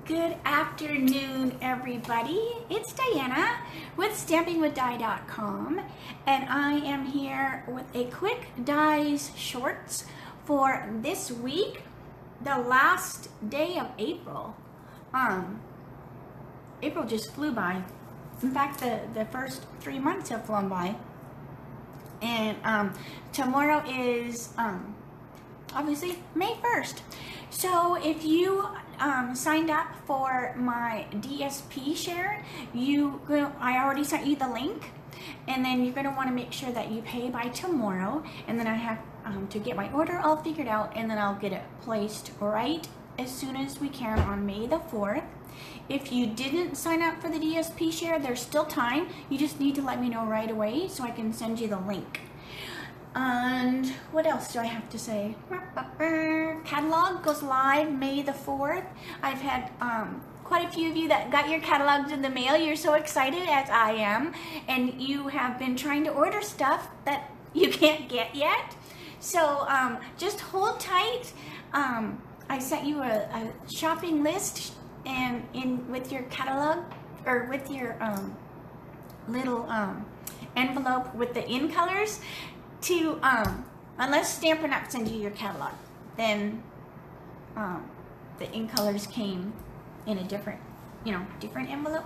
Good afternoon, everybody. It's Diana with StampingWithDi.com, and I am here with a quick dies shorts for this week, the last day of April. April just flew by. In fact, the first 3 months have flown by. And tomorrow is obviously May 1st. So if you signed up for my DSP share, I already sent you the link, and then you're going to want to make sure that you pay by tomorrow, and then I have to get my order all figured out, and then I'll get it placed right as soon as we can on May the 4th. If you didn't sign up for the DSP share, there's still time. You just need to let me know right away so I can send you the link. And what else do I have to say? Catalog goes live May the 4th. I've had quite a few of you that got your catalogs in the mail. You're so excited, as I am, and you have been trying to order stuff that you can't get yet. So just hold tight. I sent you a shopping list and with your catalog, or with your little envelope with the in colors. To unless Stampin sends you your catalog, then the in colors came in a different envelope.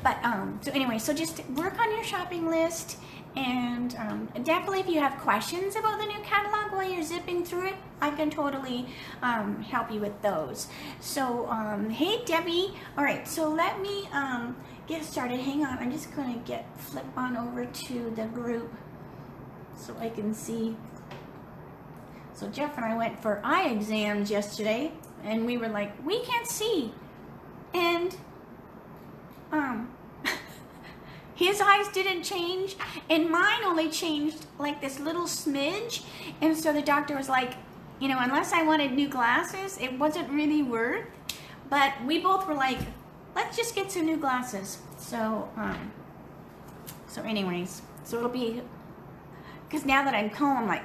But so anyway, so just work on your shopping list, and definitely if you have questions about the new catalog while you're zipping through it, I can totally help you with those. So hey Debbie, all right, so let me get started. Hang on, I'm just going to flip on over to the group so I can see. So Jeff and I went for eye exams yesterday, and we were like, we can't see. And his eyes didn't change, and mine only changed like this little smidge. And so the doctor was like, unless I wanted new glasses, it wasn't really worth. But we both were like, let's just get some new glasses. So anyways, so it'll be, because now that I'm home, I'm like,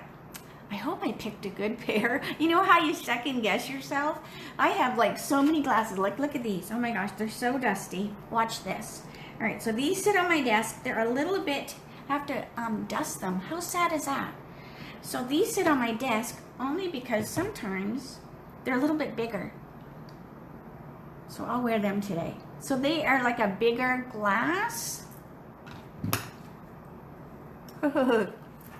I hope I picked a good pair. You know how you second guess yourself? I have like so many glasses. Like, look at these. Oh my gosh, they're so dusty. Watch this. All right, so these sit on my desk. They're a little bit, I have to dust them. How sad is that? So these sit on my desk only because sometimes they're a little bit bigger. So I'll wear them today. So they are like a bigger glass.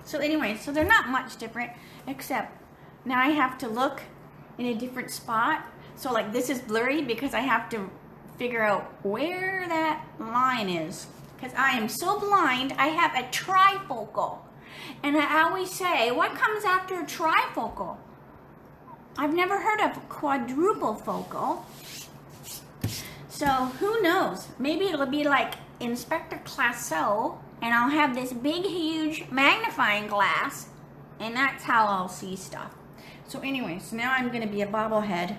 So anyway, so they're not much different, except now I have to look in a different spot. So like this is blurry because I have to figure out where that line is. Because I am so blind, I have a trifocal. And I always say, what comes after a trifocal? I've never heard of a quadruple focal. So who knows? Maybe it'll be like Inspector Clouseau, and I'll have this big, huge magnifying glass, and that's how I'll see stuff. So anyway, so now I'm going to be a bobblehead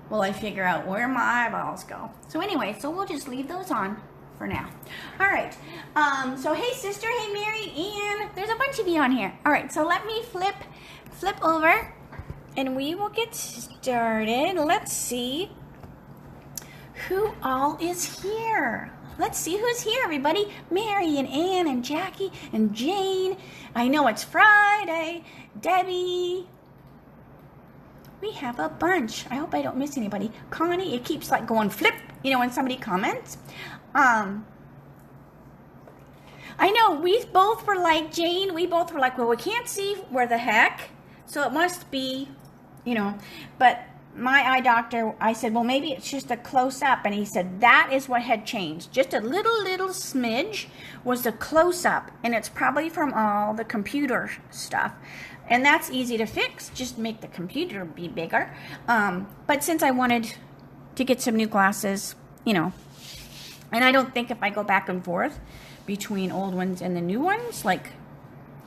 while I figure out where my eyeballs go. So anyway, so we'll just leave those on for now. All right. So hey, sister. Hey, Mary Ann. There's a bunch of you on here. All right. So let me flip over, and we will get started. Let's see who all is here. Let's see who's here, everybody. Mary and Ann and Jackie and Jane. I know it's Friday. Debbie. We have a bunch. I hope I don't miss anybody. Connie, it keeps like going flip, when somebody comments. I know we both were like, Jane, we both were like, well, we can't see where the heck. So it must be, but my eye doctor, I said, well, maybe it's just a close-up. And he said that is what had changed. Just a little smidge was the close-up. And it's probably from all the computer stuff. And that's easy to fix. Just make the computer be bigger. But since I wanted to get some new glasses, and I don't think if I go back and forth between old ones and the new ones,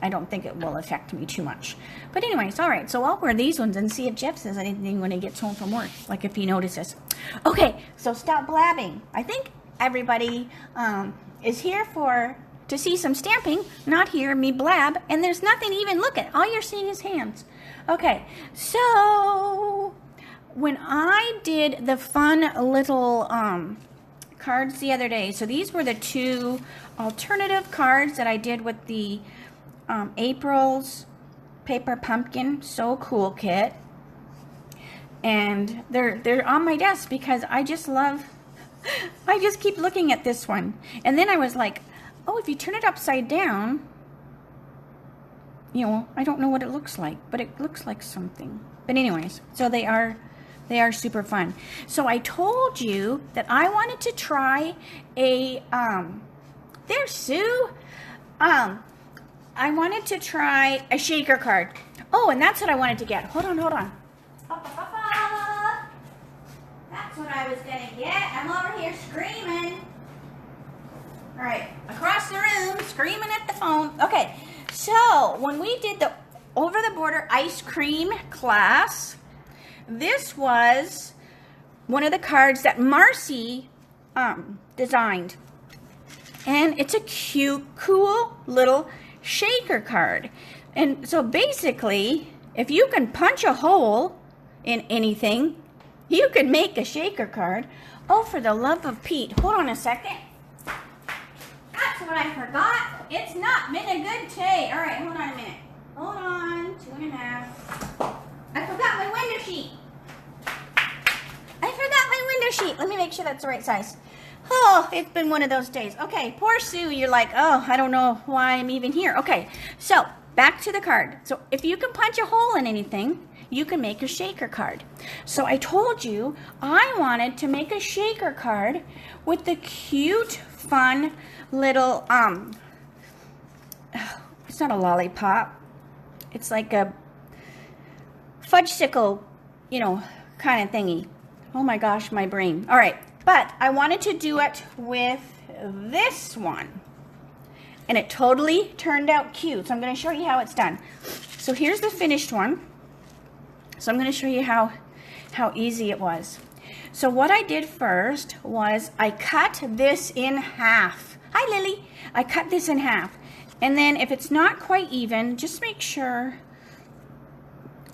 I don't think it will affect me too much. But anyways, all right, so I'll wear these ones and see if Jeff says anything when he gets home from work, like if he notices. Okay, so stop blabbing. I think everybody is here to see some stamping, not hear me blab, and there's nothing to even look at. All you're seeing is hands. Okay, so when I did the fun little cards the other day, so these were the 2 alternative cards that I did with the April's Paper Pumpkin So Cool kit. And they're on my desk because I just keep looking at this one. And then I was like, oh, if you turn it upside down, you know, I don't know what it looks like, but it looks like something. But anyways, so they are super fun. So I told you that I wanted to try a, there's Sue. I wanted to try a shaker card. Oh, and that's what I wanted to get. Hold on. That's what I was gonna get. I'm over here screaming. All right, across the room, screaming at the phone. Okay, so when we did the Over the Border ice cream class, this was one of the cards that Marcy designed. And it's a cute, cool little shaker card. And so basically, if you can punch a hole in anything, you can make a shaker card. Oh, for the love of Pete. Hold on a second. That's what I forgot. It's not been a good day. All right, hold on a minute. Hold on. 2.5. I forgot my window sheet. Let me make sure that's the right size. Oh, it's been one of those days. Okay, poor Sue. You're like, oh, I don't know why I'm even here. Okay, so back to the card. So if you can punch a hole in anything, you can make a shaker card. So I told you I wanted to make a shaker card with the cute, fun little, it's not a lollipop. It's like a fudgesicle, you know, kind of thingy. Oh my gosh, my brain. All right, but I wanted to do it with this one. And it totally turned out cute. So I'm going to show you how it's done. So here's the finished one. So I'm going to show you how easy it was. So what I did first was I cut this in half. Hi, Lily. I cut this in half. And then if it's not quite even, just make sure,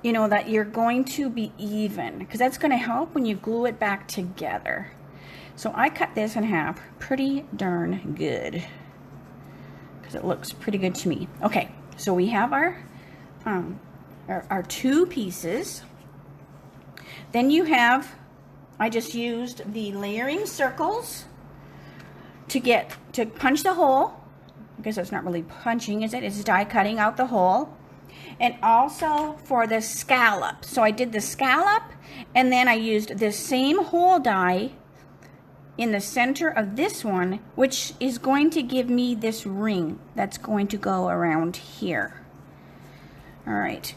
you know, that you're going to be even, because that's going to help when you glue it back together. So I cut this in half pretty darn good, because it looks pretty good to me. Okay, so we have our 2 pieces. Then you have, I just used the layering circles to punch the hole. I guess it's not really punching, is it? It's die cutting out the hole. And also for the scallop. So I did the scallop, and then I used this same hole die in the center of this one, which is going to give me this ring that's going to go around here. All right.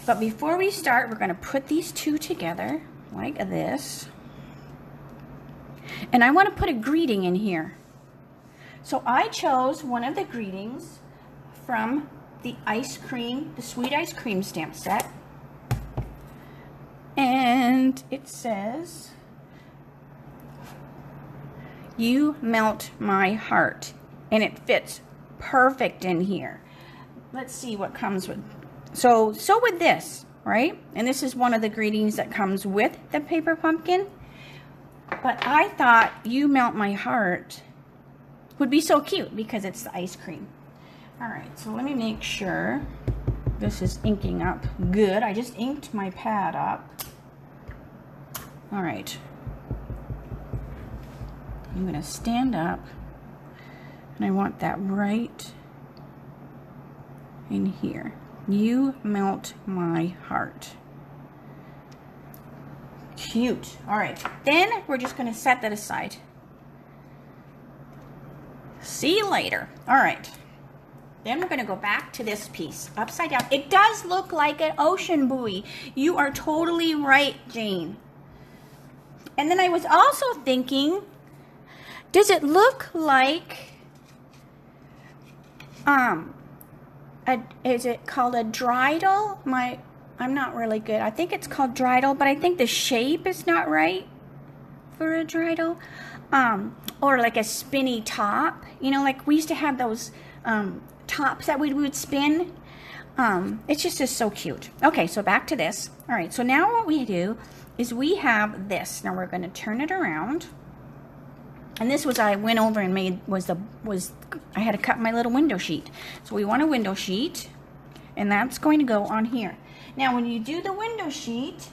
But before we start, we're going to put these 2 together like this. And I want to put a greeting in here. So I chose one of the greetings from the sweet ice cream stamp set. And it says, "You melt my heart." And it fits perfect in here. Let's see what comes with. So with this, right? And this is one of the greetings that comes with the paper pumpkin. But I thought "You melt my heart" would be so cute because it's the ice cream. All right, so let me make sure this is inking up good. I just inked my pad up. All right. I'm gonna stand up, and I want that right in here. "You melt my heart." Cute. All right, then we're just gonna set that aside. See you later. All right. Then we're going to go back to this piece, upside down. It does look like an ocean buoy. You are totally right, Jane. And then I was also thinking, does it look like, is it called a dreidel? I'm not really good. I think it's called dreidel, but I think the shape is not right for a dreidel. Or like a spinny top. You know, like we used to have those tops that we would spin. It's just so cute. Okay, so back to this. All right, so now what we do is we have this. Now we're going to turn it around. And this was, I went over and made, I had to cut my little window sheet. So we want a window sheet, and that's going to go on here. Now when you do the window sheet,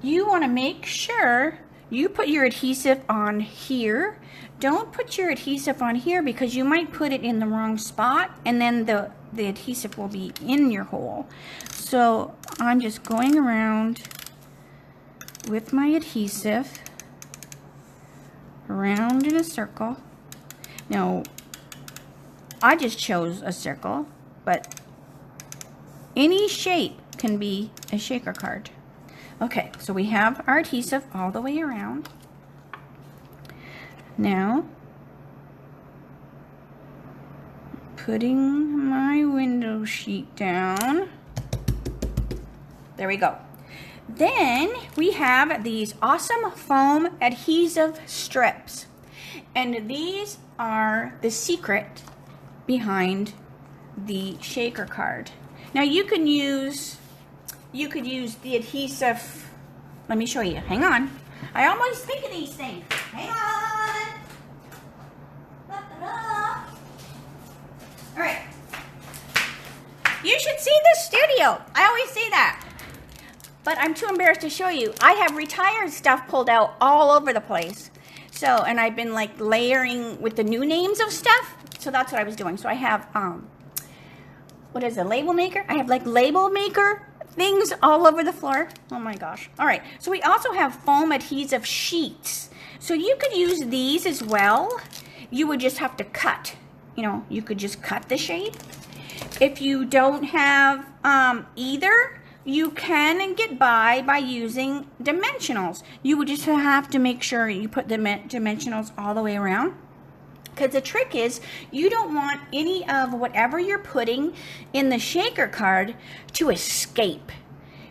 you want to make sure you put your adhesive on here. Don't put your adhesive on here because you might put it in the wrong spot, and then the adhesive will be in your hole. So I'm just going around with my adhesive around in a circle. Now I just chose a circle, but any shape can be a shaker card. Okay, so we have our adhesive all the way around. Now, putting my window sheet down. There we go. Then we have these awesome foam adhesive strips. And these are the secret behind the shaker card. Now you could use the adhesive. Let me show you. Hang on. I always think of these things. Hang on. All right. You should see the studio. I always say that. But I'm too embarrassed to show you. I have retired stuff pulled out all over the place. So, and I've been like layering with the new names of stuff. So that's what I was doing. So I have, what is it, label maker? I have like label maker things all over the floor. Oh my gosh. All right. So we also have foam adhesive sheets. So you could use these as well. You would just have to cut. You know, you could just cut the shape. If you don't have either, you can get by using dimensionals. You would just have to make sure you put the dimensionals all the way around. Because the trick is, you don't want any of whatever you're putting in the shaker card to escape.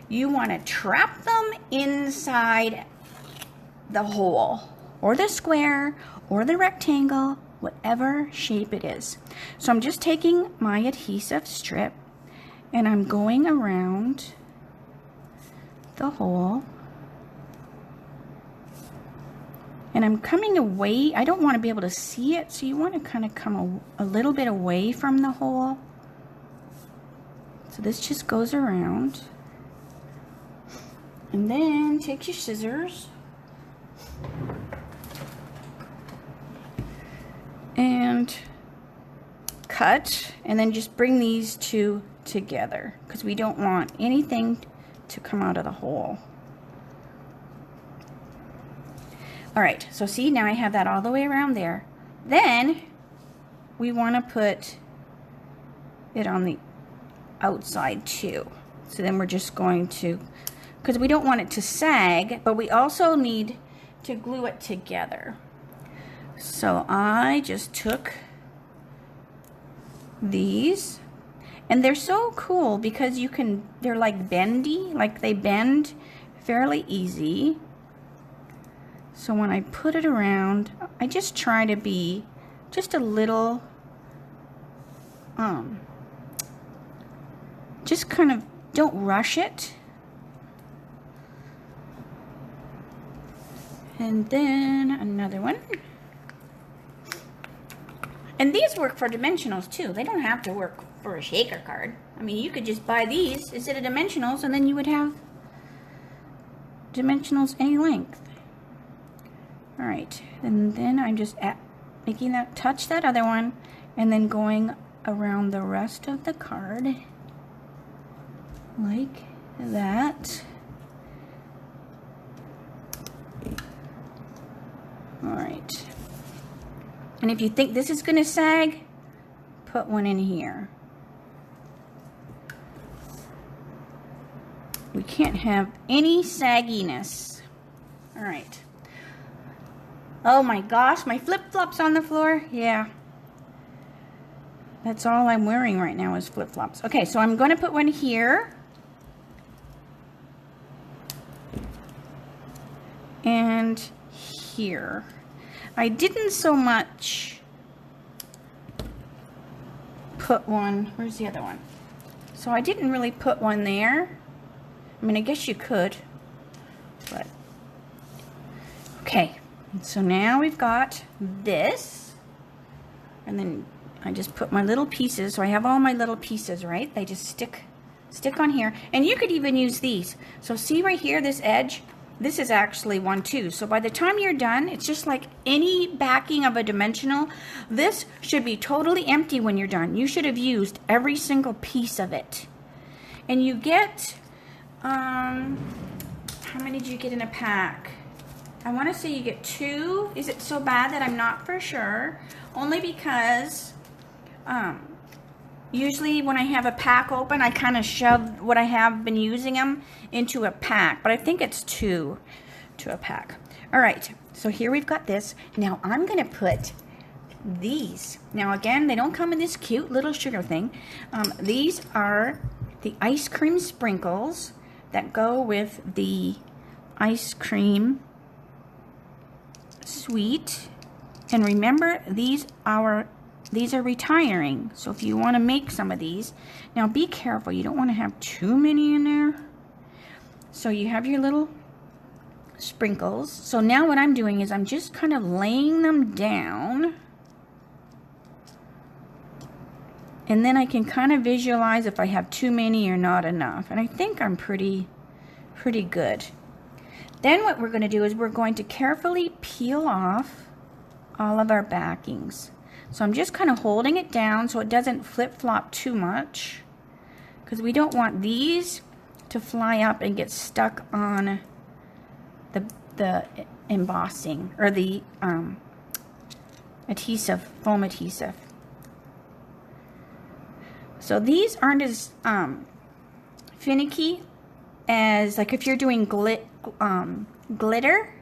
You want to trap them inside the hole, or the square, or the rectangle, whatever shape it is. So I'm just taking my adhesive strip, and I'm going around the hole. And I'm coming away. I don't want to be able to see it, so you want to kind of come a little bit away from the hole. So this just goes around. And then take your scissors and cut, and then just bring these two together because we don't want anything to come out of the hole. All right, so see, now I have that all the way around there. Then we want to put it on the outside too. So then we're just going to, because we don't want it to sag, but we also need to glue it together. So I just took these, and they're so cool because you can, they're like bendy, like they bend fairly easy. So when I put it around, I just try to be just a little, just kind of, don't rush it. And then another one. And these work for dimensionals too. They don't have to work for a shaker card. I mean, you could just buy these instead of dimensionals, and then you would have dimensionals any length. All right, and then I'm just making that, touch that other one, and then going around the rest of the card like that. All right. And if you think this is going to sag, put one in here. We can't have any sagginess. All right. Oh my gosh, my flip-flops on the floor. Yeah. That's all I'm wearing right now is flip-flops. Okay, so I'm going to put one here. And here. I didn't so much put one, where's the other one? So I didn't really put one there. I mean, I guess you could, but Okay, so now we've got this, and then I just put my little pieces, so I have all my little pieces, right? They just stick on here, and you could even use these. So see right here, this edge, this is actually one too. So by the time you're done, it's just like any backing of a dimensional. This should be totally empty when you're done. You should have used every single piece of it. And you get, how many do you get in a pack? I want to say you get 2. Is it so bad that I'm not for sure? Only because usually when I have a pack open, I kind of shove what I have been using them into a pack. But I think it's 2 to a pack. All right, so here we've got this. Now I'm going to put these. Now again, they don't come in this cute little sugar thing. These are the ice cream sprinkles that go with the ice cream sweet. And remember, these are retiring. So if you want to make some of these, now be careful. You don't want to have too many in there. So you have your little sprinkles. So now what I'm doing is I'm just kind of laying them down. And then I can kind of visualize if I have too many or not enough. And I think I'm pretty good. Then what we're going to do is we're going to carefully peel off all of our backings. So I'm just kind of holding it down so it doesn't flip-flop too much, because we don't want these to fly up and get stuck on the embossing or the adhesive, foam adhesive. So these aren't as finicky as like if you're doing glitter.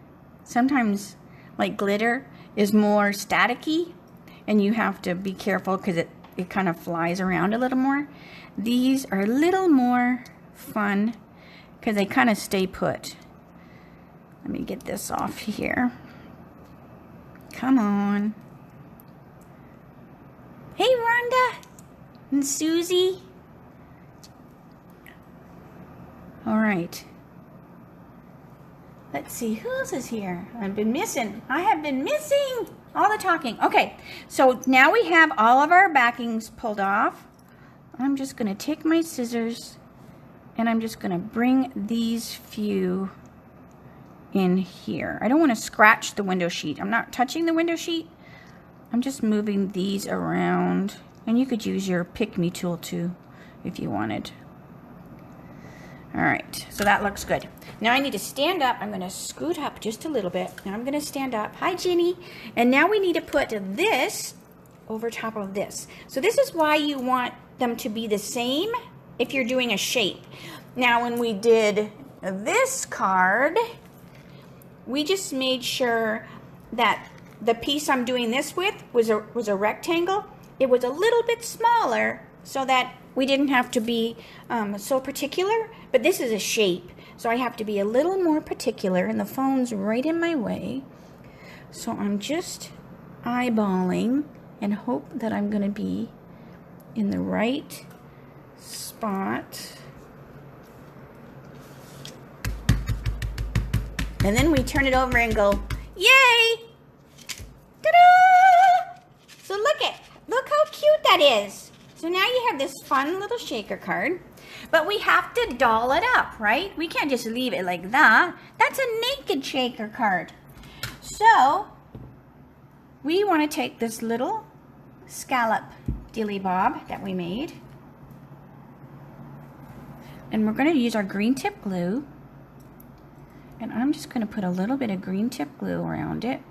Sometimes like glitter is more staticky and you have to be careful because it kind of flies around a little more. These are a little more fun because they kind of stay put. Let me get this off here. Come on. Hey Rhonda and Susie. All right. Let's see, who else is here? I have been missing all the talking. Okay, so now we have all of our backings pulled off. I'm just going to take my scissors and I'm just going to bring these few in here. I don't want to scratch the window sheet. I'm not touching the window sheet. I'm just moving these around. And you could use your pick-me tool too if you wanted. All right, so that looks good. Now I need to stand up. I'm going to scoot up just a little bit. Now I'm going to stand up. Hi, Ginny. And now we need to put this over top of this. So this is why you want them to be the same if you're doing a shape. Now when we did this card, we just made sure that the piece I'm doing this with was a rectangle. It was a little bit smaller so that we didn't have to be so particular, but this is a shape, so I have to be a little more particular, and the phone's right in my way. So I'm just eyeballing and hope that I'm going to be in the right spot. And then we turn it over and go, yay! Ta-da! So look how cute that is. So now you have this fun little shaker card, but we have to doll it up, right? We can't just leave it like that. That's a naked shaker card. So we want to take this little scallop dilly bob that we made, and we're going to use our green tip glue, and I'm just going to put a little bit of green tip glue around it.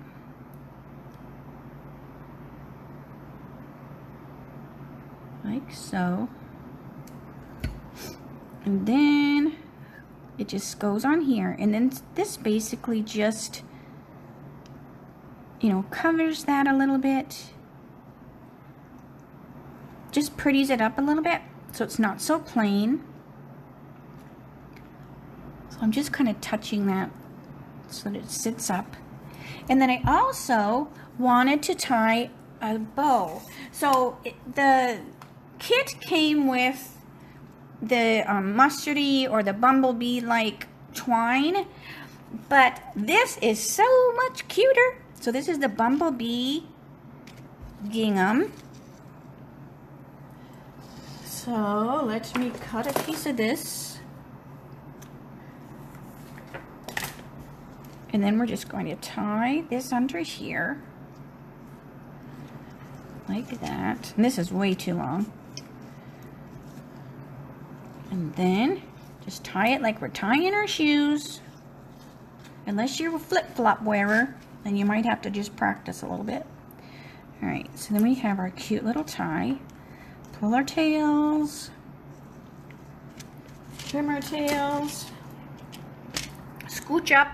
Like so. And then it just goes on here, and then this basically just, you know, covers that a little bit, just pretties it up a little bit so it's not so plain. So I'm just kind of touching that so that it sits up. And then I also wanted to tie a bow. So the kit came with the mustardy or the bumblebee like twine, But this is so much cuter. So this is the Bumblebee gingham. So let me cut a piece of this. And then we're just going to tie this under here. Like that. And this is way too long. And then just tie it like we're tying our shoes. Unless you're a flip-flop wearer, then you might have to just practice a little bit. Alright, so then we have our cute little tie. Pull our tails. Trim our tails. Scooch up.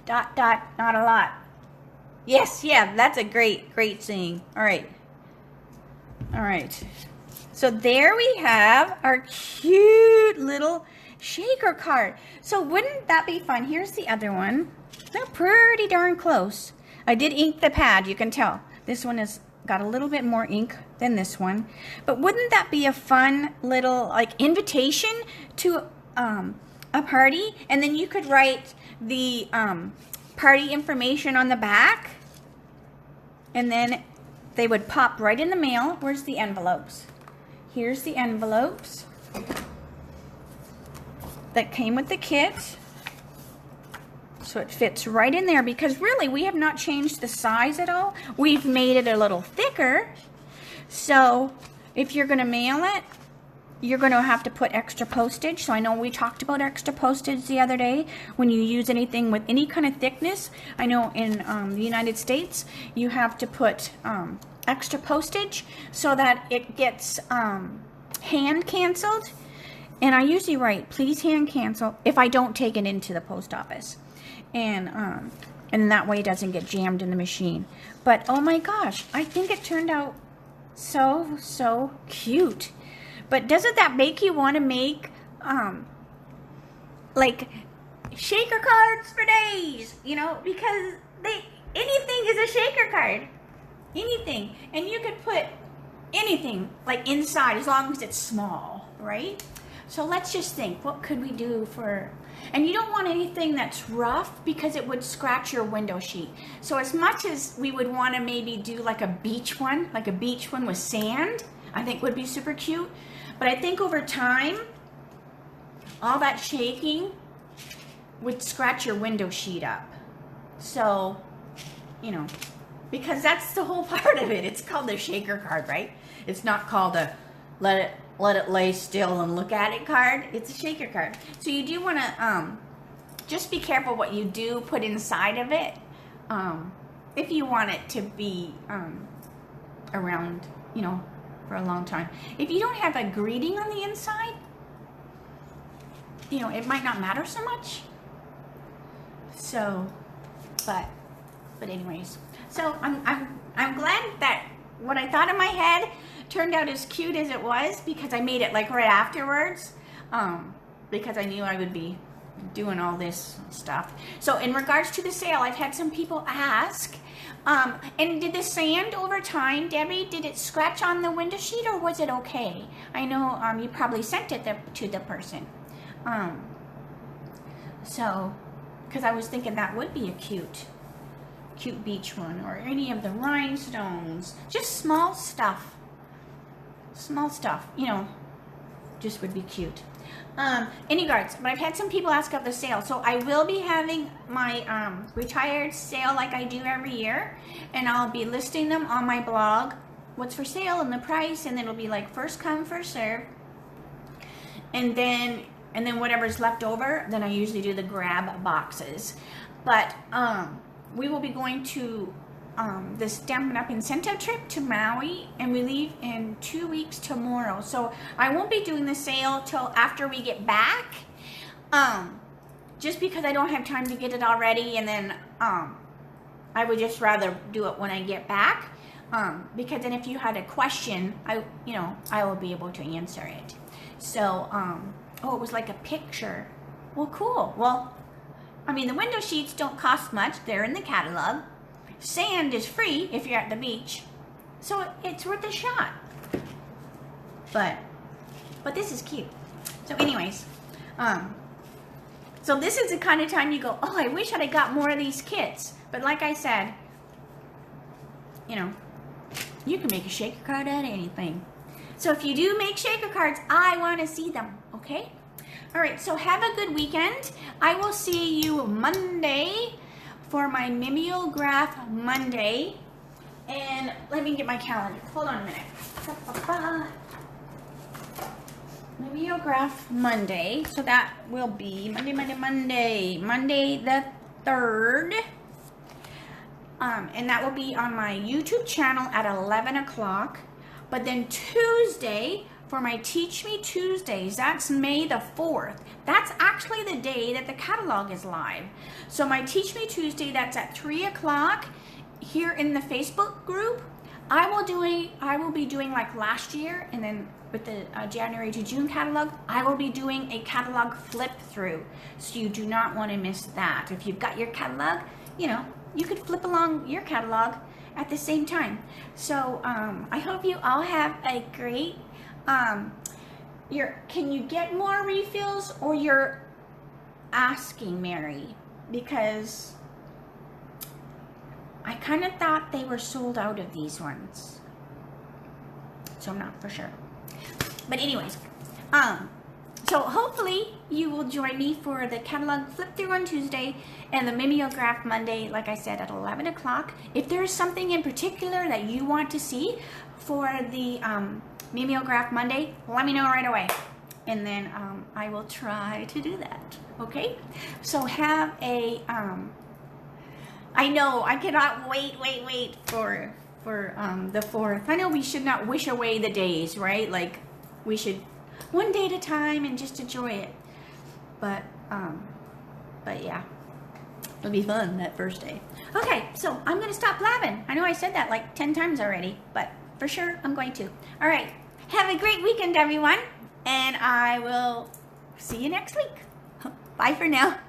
Dot, dot, not a lot. Yes, yeah, that's a great saying. Alright. Alright. So there we have our cute little shaker card. So wouldn't that be fun? Here's the other one. They're pretty darn close. I did ink the pad, you can tell. This one has got a little bit more ink than this one. But wouldn't that be a fun little like invitation to a party? And then you could write the party information on the back. And then they would pop right in the mail. Where's the envelopes? Here's the envelopes that came with the kit. So it fits right in there because really we have not changed the size at all. We've made it a little thicker. So if you're going to mail it, you're going to have to put extra postage. So I know we talked about extra postage the other day. When you use anything with any kind of thickness, I know in the United States, you have to put extra postage so that it gets hand canceled. And I usually write, please hand cancel if I don't take it into the post office. And that way it doesn't get jammed in the machine. But oh my gosh, I think it turned out so cute. But doesn't that make you want to make like shaker cards for days, you know, because anything is a shaker card. Anything. And you could put anything like inside as long as it's small, right? So let's just think, what could we do for, and you don't want anything that's rough because it would scratch your window sheet. So as much as we would want to maybe do like a beach one with sand, I think would be super cute. But I think over time, all that shaking would scratch your window sheet up. So, you know, because that's the whole part of it. It's called the shaker card, right? It's not called a let it lay still and look at it card. It's a shaker card. So you do want to just be careful what you do put inside of it if you want it to be around, you know, for a long time. If you don't have a greeting on the inside, you know, it might not matter so much. So, but anyways, so I'm glad that what I thought in my head turned out as cute as it was because I made it like right afterwards because I knew I would be doing all this stuff. So in regards to the sale, I've had some people ask, and did the sand over time, Debbie, did it scratch on the window sheet or was it okay? I know you probably sent it to the person. So, because I was thinking that would be a cute beach one, or any of the rhinestones, just small stuff, you know, just would be cute. In regards, but I've had some people ask about the sale, so I will be having my retired sale like I do every year, and I'll be listing them on my blog, what's for sale and the price, and it'll be like first come first serve, and then whatever's left over, then I usually do the grab boxes. But we will be going to the Stampin' Up! Incentive trip to Maui, and we leave in 2 weeks tomorrow. So I won't be doing the sale till after we get back, just because I don't have time to get it all ready, and then I would just rather do it when I get back, because then if you had a question, I will be able to answer it. So, oh, it was like a picture. Well, cool. Well, I mean, the window sheets don't cost much. They're in the catalog. Sand is free if you're at the beach. So it's worth a shot. But this is cute. So anyways, so So this is the kind of time you go, oh, I wish I'd got more of these kits. But like I said, you know, you can make a shaker card out of anything. So if you do make shaker cards, I want to see them, okay? All right, so have a good weekend. I will see you Monday for my mimeograph Monday. And let me get my calendar. Hold on a minute. Mimeograph Monday. So that will be Monday the 3rd. And that will be on my YouTube channel at 11 o'clock. But then Tuesday, for my Teach Me Tuesdays, that's May the 4th. That's actually the day that the catalog is live. So my Teach Me Tuesday, that's at 3 o'clock here in the Facebook group. I will be doing like last year, and then with the January to June catalog, I will be doing a catalog flip through. So you do not want to miss that. If you've got your catalog, you know, you could flip along your catalog at the same time. So I hope you all have a great, can you get more refills, or you're asking, Mary? Because I kind of thought they were sold out of these ones. So I'm not for sure. But anyways, so hopefully you will join me for the catalog flip through on Tuesday and the mimeograph Monday, like I said, at 11 o'clock. If there's something in particular that you want to see for the mimeograph Monday, let me know right away. And then I will try to do that, okay? So have a, I know, I cannot wait for the 4th. I know we should not wish away the days, right? Like, we should one day at a time and just enjoy it. But yeah, it'll be fun that first day. Okay, so I'm gonna stop blabbing. I know I said that like 10 times already, but for sure I'm going to. All right, have a great weekend, everyone, and I will see you next week. Bye for now.